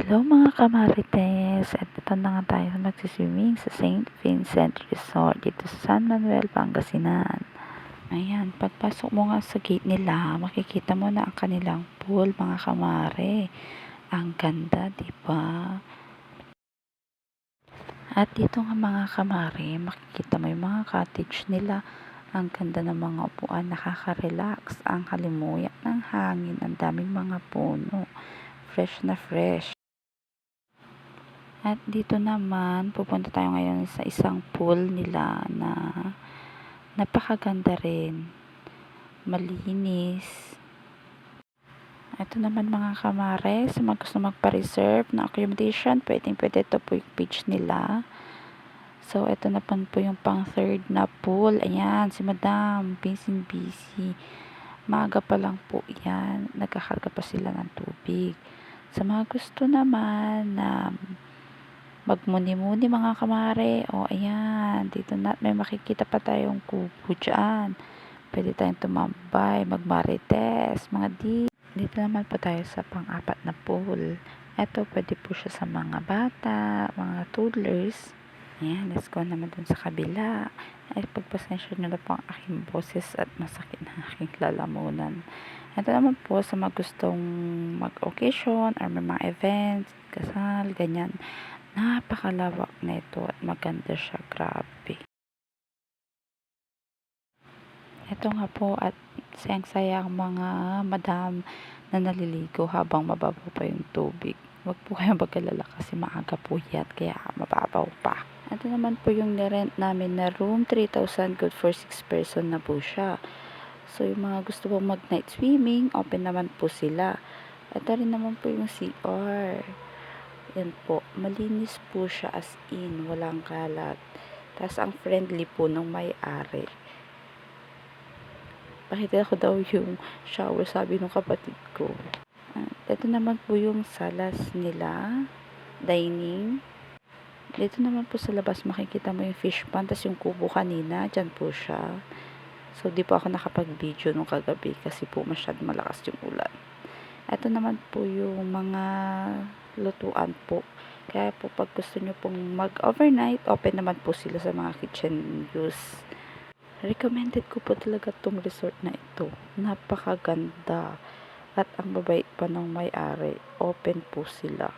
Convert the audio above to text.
Hello mga kamarites, at ito na nga tayo magsiswimming sa St. Vincent Resort dito sa San Manuel, Pangasinan. Ayan, pagpasok mo nga sa gate nila, makikita mo na ang kanilang pool mga kamare. Ang ganda, diba? At dito nga mga kamare, makikita mo yung mga cottage nila. Ang ganda ng mga upuan, nakaka-relax, ang halimuyak ng hangin, ang daming mga puno. Fresh na fresh. At dito naman, pupunta tayo ngayon sa isang pool nila na napakaganda rin. Malinis. Ito naman mga kamare, sa mga gusto magpa-reserve ng accommodation, pwede ito po yung page nila. So, ito na po yung pang third na pool. Ayan, si Madam, busy. Maaga pa lang po yan. Nagkakarga pa sila ng tubig. Sa mga gusto naman na magmuni-muni mga kamare. O, ayan. Dito na, may makikita pa tayong kubo dyan. Pwede tayong tumambay, magmarites, mga Dito naman po tayo sa pang-apat na pool. Ito, pwede po siya sa mga bata, mga toddlers. Ayan, let's go naman dun sa kabila. Ay, pagpasensya nyo na po ang aking boses at masakit na aking lalamunan. Ito naman po sa mga gustong mag-occasion or may mga events, kasal, ganyan. Napakalawak na ito at maganda siya, grabe. Ito nga po at sayang-saya ang mga madam na naliligo habang mababaw pa yung tubig. Huwag po kayong mag-alala kasi maaga po yan kaya mababaw pa. Ito naman po yung nirent namin na room, 3,000 good for 6 person na po siya. So yung mga gusto pong mag-night swimming, open naman po sila. Ito rin naman po yung CR. Yan po, malinis po siya as in, walang kalat. Tapos ang friendly po nung may-ari. Pakita ko daw yung shower, sabi ng kapatid ko. Ito naman po yung salas nila, dining. Dito naman po sa labas makikita mo yung fish pond, tapos yung kubo kanina, dyan po siya. So di po ako nakapag-video nung kagabi kasi po masyadong malakas yung ulan. Ito naman po yung mga lutuan po. Kaya po pag gusto nyo pong mag-overnight, open naman po sila sa mga kitchen use. Recommended ko po talaga itong resort na ito. Napakaganda. At ang babait pa ng may-ari. Open po sila.